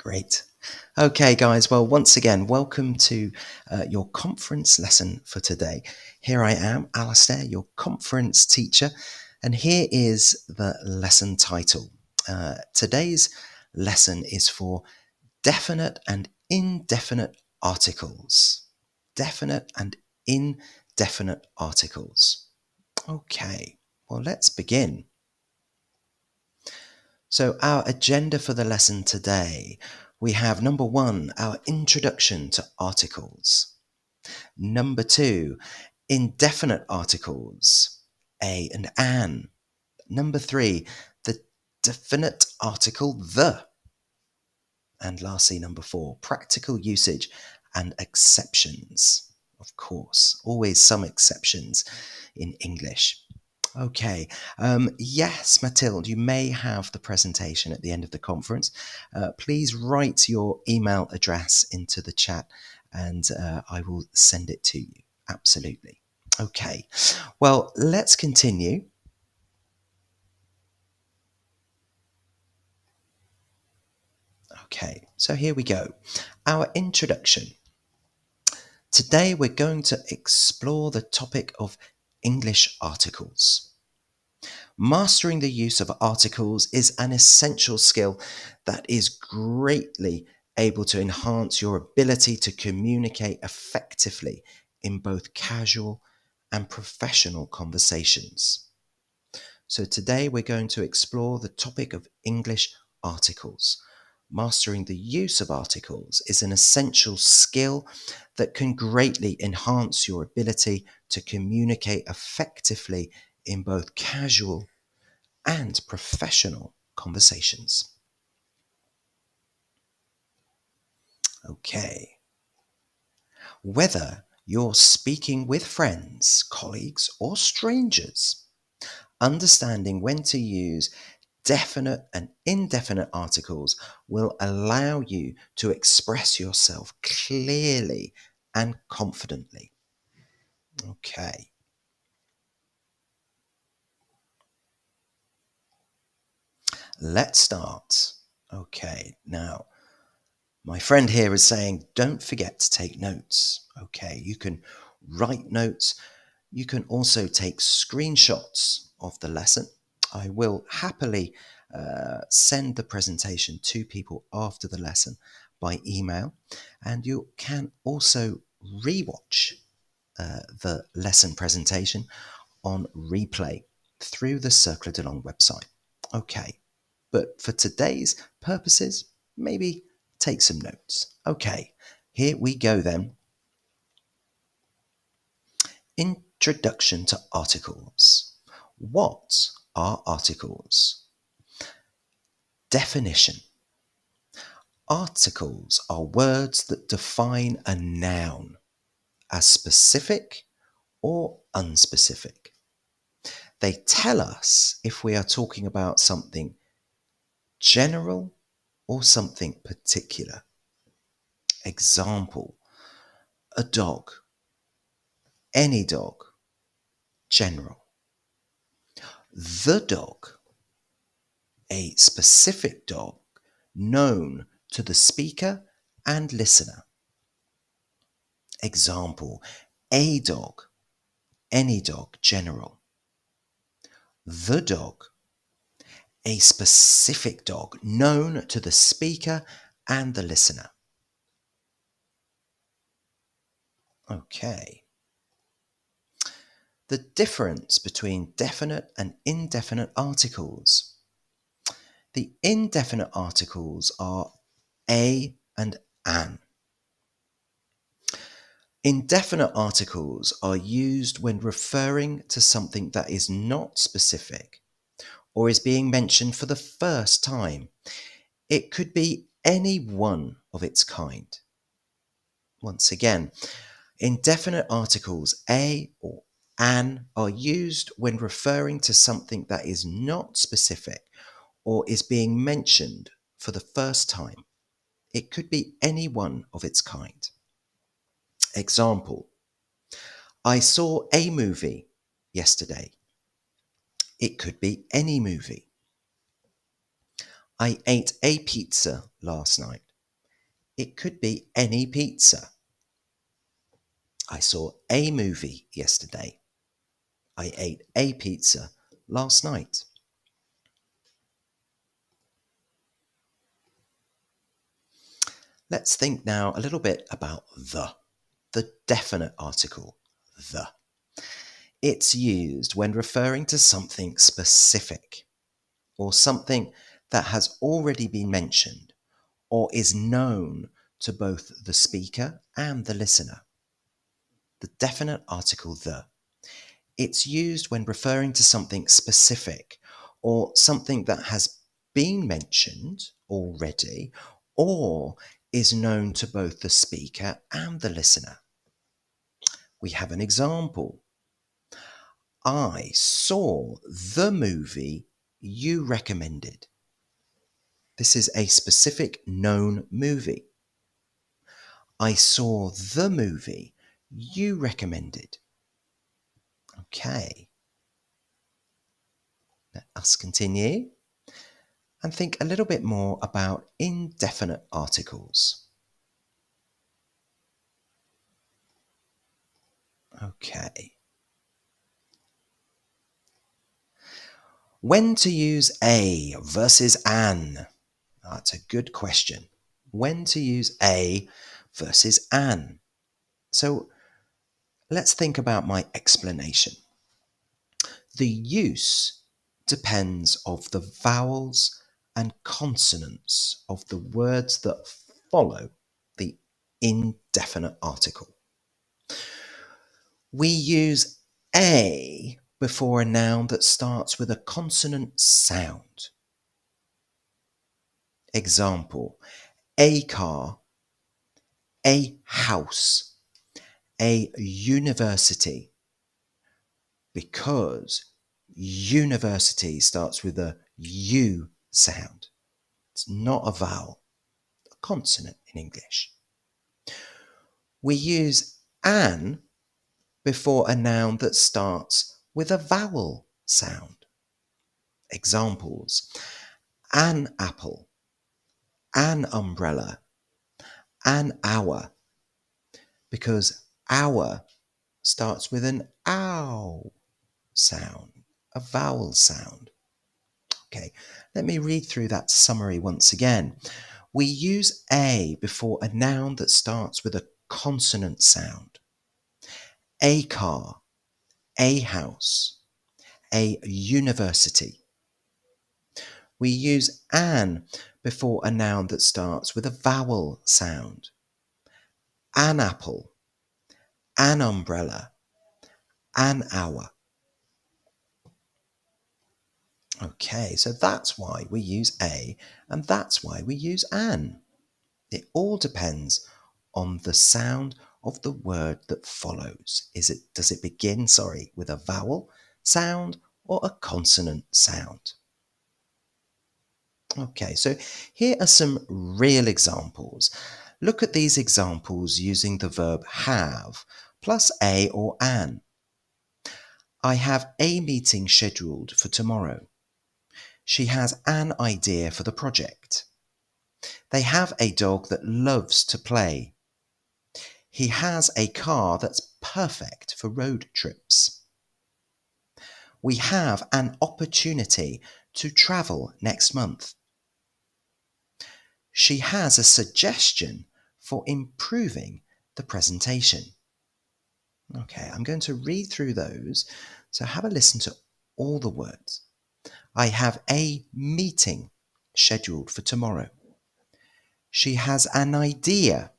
Great. Okay, guys. Well, once again, welcome to your conference lesson for today. Here I am, Alistair, your conference teacher, and here is the lesson title. Today's lesson is for definite and indefinite articles. Definite and indefinite articles. Okay, well, let's begin. So our agenda for the lesson today, we have number 1, our introduction to articles. Number 2, indefinite articles, a and an. Number 3, the definite article the. And lastly, number 4, practical usage and exceptions. Of course, always some exceptions in English. Okay. Yes, Mathilde, you may have the presentation at the end of the conference. Please write your email address into the chat and I will send it to you. Absolutely. Okay. Well, let's continue. Okay, so here we go. Our introduction. Today we're going to explore the topic of English articles. Mastering the use of articles is an essential skill that is greatly able to enhance your ability to communicate effectively in both casual and professional conversations. So today we're going to explore the topic of English articles. Mastering the use of articles is an essential skill that can greatly enhance your ability to communicate effectively in both casual and professional conversations. Okay. Whether you're speaking with friends, colleagues, or strangers, understanding when to use definite and indefinite articles will allow you to express yourself clearly and confidently. Okay. Let's start. Okay, now, my friend here is saying, don't forget to take notes. Okay, you can write notes. You can also take screenshots of the lesson. I will happily send the presentation to people after the lesson by email. And you can also rewatch the lesson presentation on replay through the Cercle de Langues website. Okay, but for today's purposes, maybe take some notes. Okay, here we go then. Introduction to articles. What are articles? Definition. Articles are words that define a noun as specific or unspecific. They tell us if we are talking about something general or something particular. Example, a dog, any dog, general. The dog, a specific dog known to the speaker and listener. Example, a dog, any dog, general. The dog, a specific dog known to the speaker and the listener. Okay. The difference between definite and indefinite articles. The indefinite articles are a and an. Indefinite articles are used when referring to something that is not specific or is being mentioned for the first time. It could be any one of its kind. Once again, indefinite articles a or an are used when referring to something that is not specific or is being mentioned for the first time. It could be any one of its kind. Example, I saw a movie yesterday. It could be any movie. I ate a pizza last night. It could be any pizza. I saw a movie yesterday. I ate a pizza last night. Let's think now a little bit about the definite article, the. It's used when referring to something specific or something that has already been mentioned or is known to both the speaker and the listener. The definite article the. It's used when referring to something specific or something that has been mentioned already or is known to both the speaker and the listener. We have an example. I saw the movie you recommended. This is a specific known movie. I saw the movie you recommended. Okay. Let us continue and think a little bit more about indefinite articles. Okay. When to use a versus an? That's a good question. When to use a versus an? So let's think about my explanation. The use depends of the vowels and consonants of the words that follow the indefinite article. We use a before a noun that starts with a consonant sound. Example, a car, a house, a university, because university starts with a U sound. It's not a vowel, a consonant in English. We use an before a noun that starts with a vowel sound. Examples, an apple, an umbrella, an hour, because hour starts with an ow sound, a vowel sound. Okay, let me read through that summary once again. We use a before a noun that starts with a consonant sound. A car, a house, a university. We use an before a noun that starts with a vowel sound. An apple, an umbrella, an hour. Okay, so that's why we use a and that's why we use an. It all depends on the sound of the word that follows. Does it begin, with a vowel sound or a consonant sound? Okay, so here are some real examples. Look at these examples using the verb have plus a or an. I have a meeting scheduled for tomorrow. She has an idea for the project. They have a dog that loves to play. He has a car that's perfect for road trips. We have an opportunity to travel next month. She has a suggestion for improving the presentation. Okay, I'm going to read through those, so have a listen to all the words. I have a meeting scheduled for tomorrow. She has an idea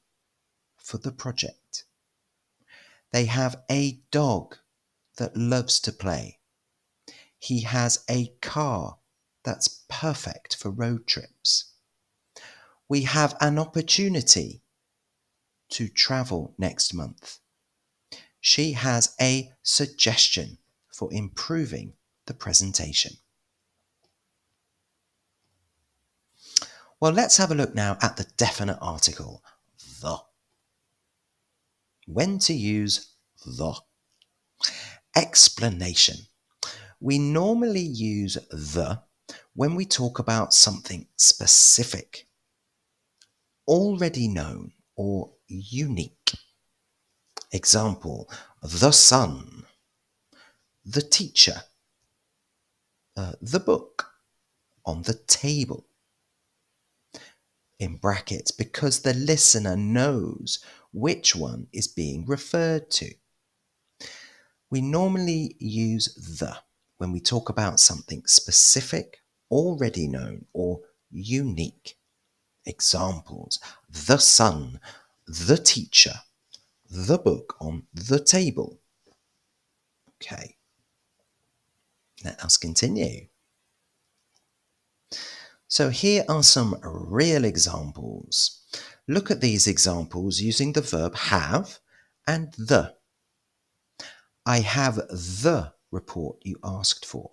for the project. They have a dog that loves to play. He has a car that's perfect for road trips. We have an opportunity to travel next month. She has a suggestion for improving the presentation. Well, let's have a look now at the definite article, the. When to use the. Explanation. We normally use the when we talk about something specific. already known or unique. Example, the sun, the teacher, the book, on the table. In brackets, because the listener knows which one is being referred to. We normally use the when we talk about something specific, already known, or unique. Examples, the sun, the teacher, the book on the table. Okay, let us continue. So here are some real examples. Look at these examples using the verb have and the. I have the report you asked for.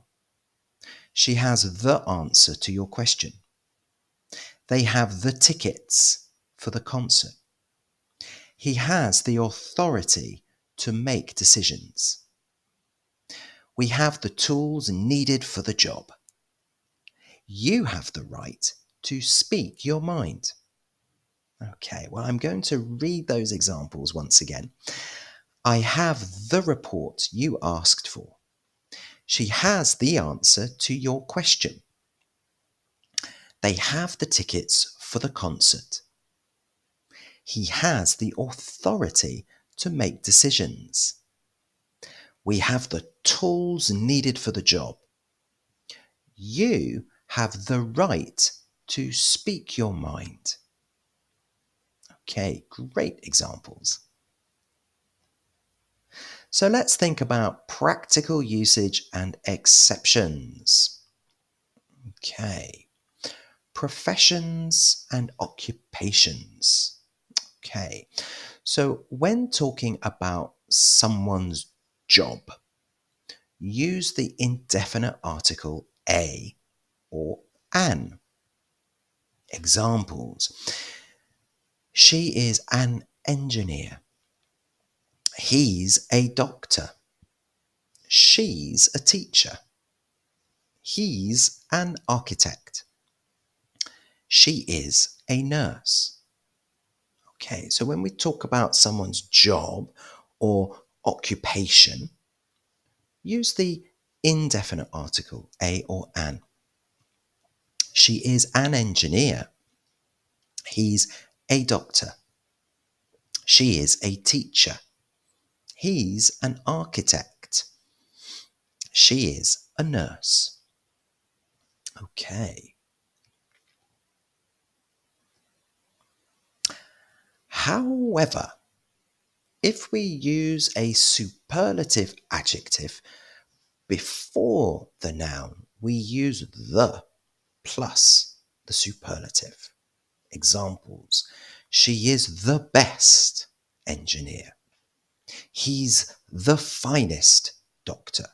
She has the answer to your question. They have the tickets for the concert. He has the authority to make decisions. We have the tools needed for the job. You have the right to speak your mind. Okay, well, I'm going to read those examples once again. I have the report you asked for. She has the answer to your question. They have the tickets for the concert. He has the authority to make decisions. We have the tools needed for the job. You have the right to speak your mind. Okay, great examples. So let's think about practical usage and exceptions. Okay, professions and occupations. Okay, so when talking about someone's job, use the indefinite article a or an. Examples, she is an engineer. He's a doctor. She's a teacher. He's an architect. She is a nurse. Okay, so when we talk about someone's job or occupation, use the indefinite article a or an. She is an engineer. He's a doctor. She is a teacher. He's an architect. She is a nurse. Okay. However, if we use a superlative adjective before the noun, we use the plus the superlative. Examples, she is the best engineer. He's the finest doctor.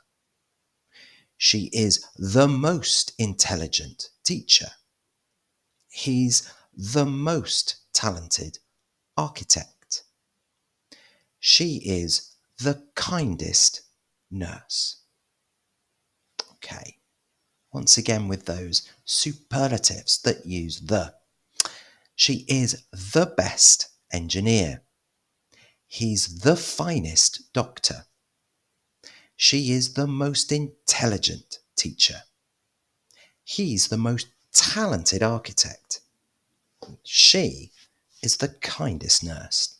She is the most intelligent teacher. He's the most talented architect. She is the kindest nurse. Okay, once again with those superlatives that use the. She is the best engineer. He's the finest doctor. She is the most intelligent teacher. He's the most talented architect. She is the kindest nurse.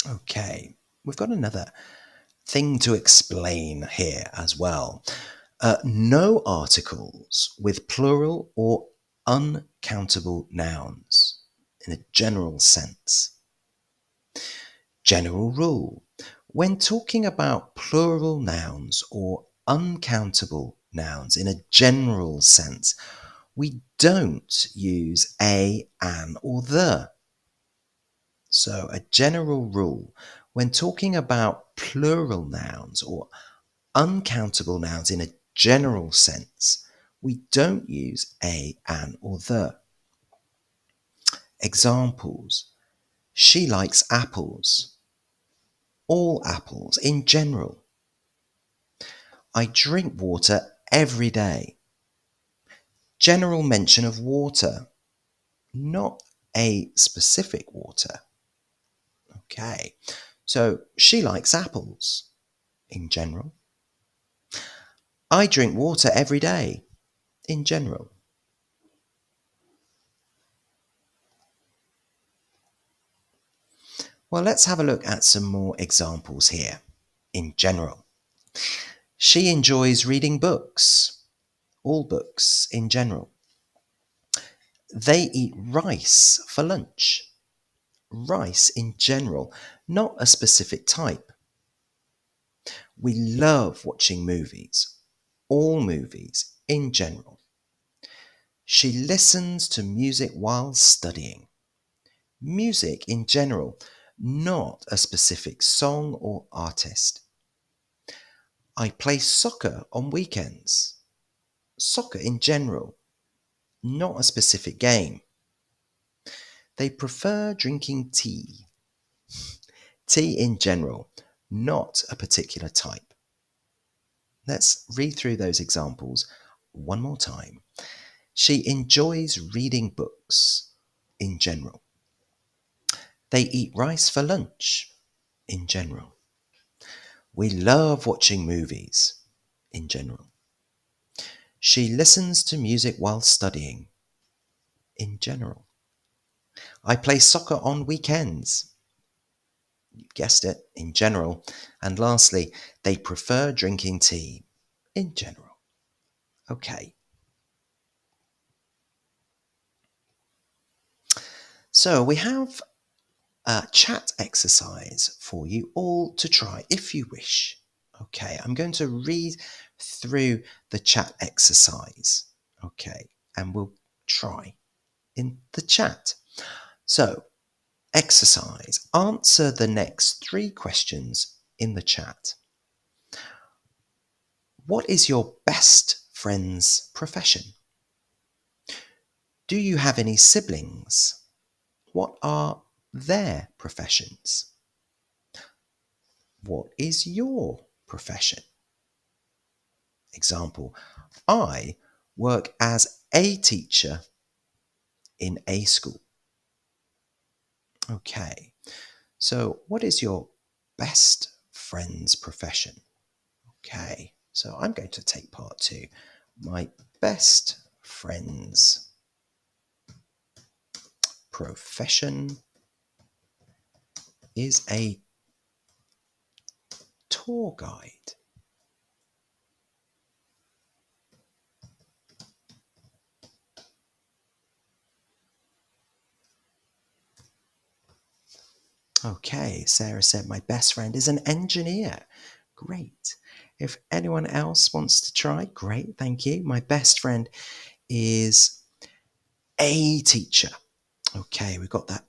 Okay, we've got another thing to explain here as well. No articles with plural or uncountable nouns in a general sense. General rule. When talking about plural nouns or uncountable nouns in a general sense, we don't use a, an, or the. So a general rule, when talking about plural nouns or uncountable nouns in a general sense, we don't use a, an, or the. Examples, she likes apples. All apples in general. I drink water every day. general mention of water, not a specific water. Okay, so she likes apples, in general. I drink water every day, in general. Well, let's have a look at some more examples here, in general. She enjoys reading books, all books, in general. They eat rice for lunch. Rice in general, not a specific type. We love watching movies, all movies in general. She listens to music while studying. Music in general, not a specific song or artist. I play soccer on weekends. Soccer in general, not a specific game. They prefer drinking tea. Tea in general, not a particular type. Let's read through those examples one more time. She enjoys reading books in general. They eat rice for lunch in general. We love watching movies in general. She listens to music while studying in general. I play soccer on weekends. You guessed it, in general. And lastly, they prefer drinking tea in general. Okay. So we have a chat exercise for you all to try if you wish. Okay, I'm going to read through the chat exercise. Okay, and we'll try in the chat. So, exercise. Answer the next 3 questions in the chat. What is your best friend's profession? Do you have any siblings? What are their professions? What is your profession? Example, I work as a teacher in a school. Okay, so what is your best friend's profession? Okay, so I'm going to take part 2. My best friend's profession is a tour guide. Okay, Sarah said my best friend is an engineer. Great. If anyone else wants to try, great, thank you. My best friend is a teacher. Okay, we've got that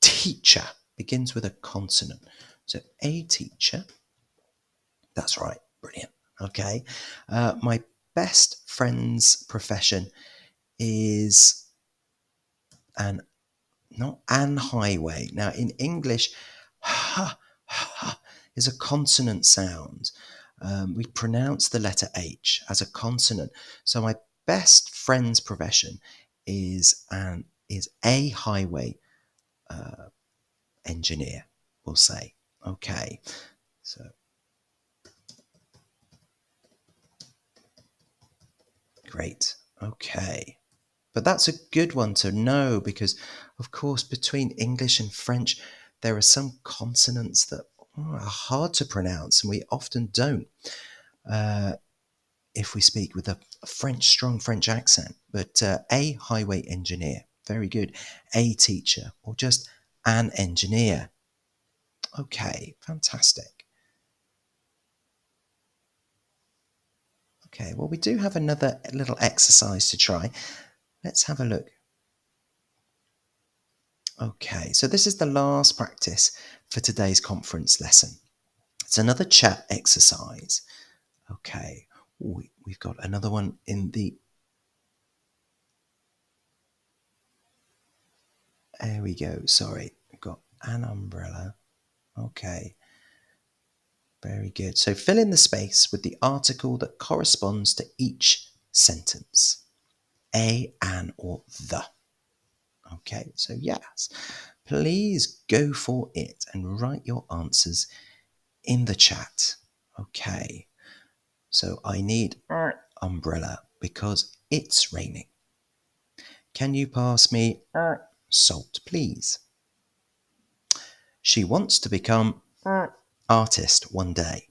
teacher. Begins with a consonant. So a teacher. That's right, brilliant. Okay. My best friend's profession is not an highway. Now in English, is a consonant sound. We pronounce the letter H as a consonant. So my best friend's profession is a highway engineer, we'll say. Okay, so great. Okay, but that's a good one to know because, of course, between English and French, there are some consonants that are hard to pronounce, and we often don't if we speak with a strong French accent. But a highway engineer, very good. A teacher, or just an engineer. Okay, fantastic. Okay, well, we do have another little exercise to try. Let's have a look. Okay, so this is the last practice for today's conference lesson. It's another chat exercise. Okay, we've got another one in the... There we go, sorry. We've got an umbrella. Okay, very good. So fill in the space with the article that corresponds to each sentence. a, an, or the. Okay, so yes, please go for it and write your answers in the chat. Okay, so I need umbrella because it's raining. Can you pass me salt, please? She wants to become artist one day.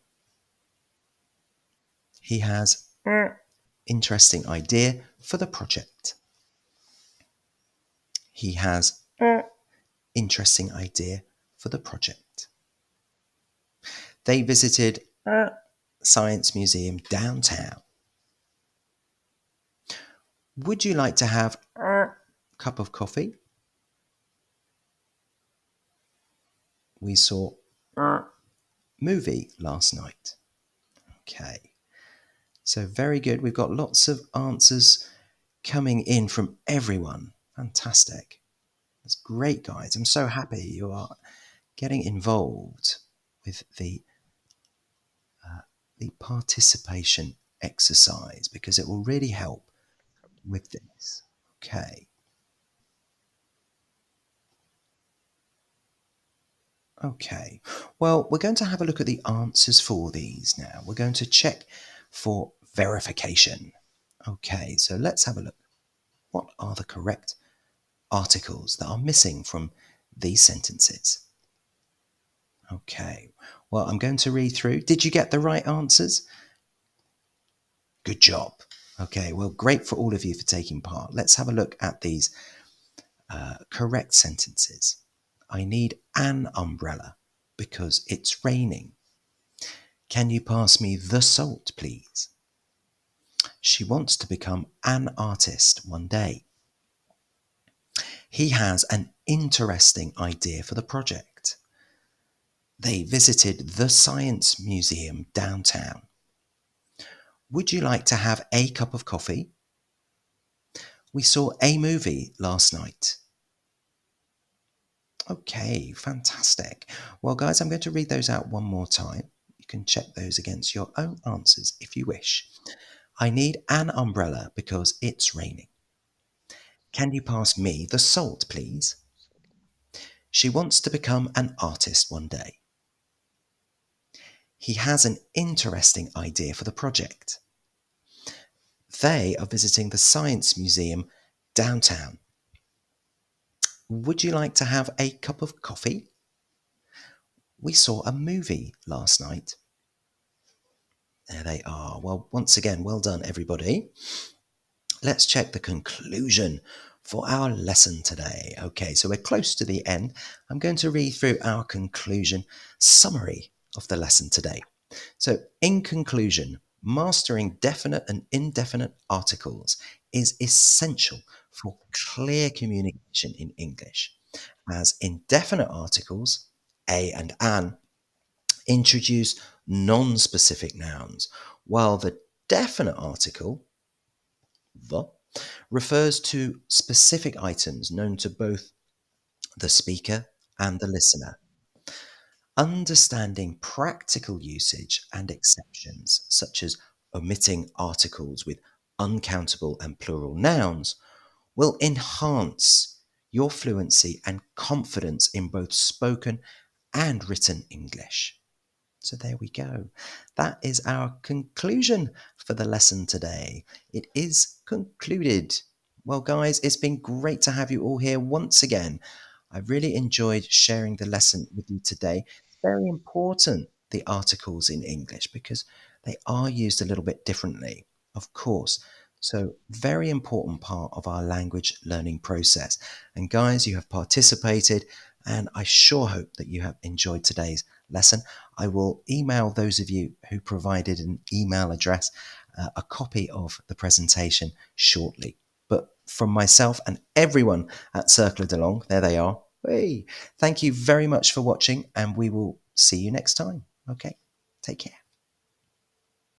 He has interesting idea for the project. He has interesting idea for the project. They visited Science Museum downtown. Would you like to have a cup of coffee? We saw movie last night. Okay, so very good. We've got lots of answers coming in from everyone. Fantastic. That's great, guys. I'm so happy you are getting involved with the participation exercise because it will really help with this. Okay. Okay. Well, we're going to have a look at the answers for these now. We're going to check for verification. Okay, so let's have a look. What are the correct articles that are missing from these sentences? Okay, well, I'm going to read through. Did you get the right answers? Good job. Okay, well, great for all of you for taking part. Let's have a look at these correct sentences. I need an umbrella because it's raining. Can you pass me the salt, please? She wants to become an artist one day. He has an interesting idea for the project. They visited the Science Museum downtown. Would you like to have a cup of coffee? We saw a movie last night. Okay, fantastic. Well, guys, I'm going to read those out one more time. You can check those against your own answers if you wish. I need an umbrella because it's raining. Can you pass me the salt, please? She wants to become an artist one day. He has an interesting idea for the project. They are visiting the Science Museum downtown. Would you like to have a cup of coffee? We saw a movie last night. There they are. Well, once again, well done, everybody. Let's check the conclusion for our lesson today. Okay, so we're close to the end. I'm going to read through our conclusion summary of the lesson today. So, in conclusion, mastering definite and indefinite articles is essential for clear communication in English, as indefinite articles, a and an, introduce non-specific nouns, while the definite article, the, refers to specific items known to both the speaker and the listener. Understanding practical usage and exceptions, such as omitting articles with uncountable and plural nouns, will enhance your fluency and confidence in both spoken and written English. So there we go. That is our conclusion for the lesson today. It is concluded. Well, guys, it's been great to have you all here once again. I really enjoyed sharing the lesson with you today. It's very important, the articles in English, because they are used a little bit differently, of course. So very important part of our language learning process. And guys, you have participated, and I sure hope that you have enjoyed today's lesson. I will email those of you who provided an email address a copy of the presentation shortly. But from myself and everyone at Cercle de Langues, there they are. Hey, thank you very much for watching, and we will see you next time. Okay, take care.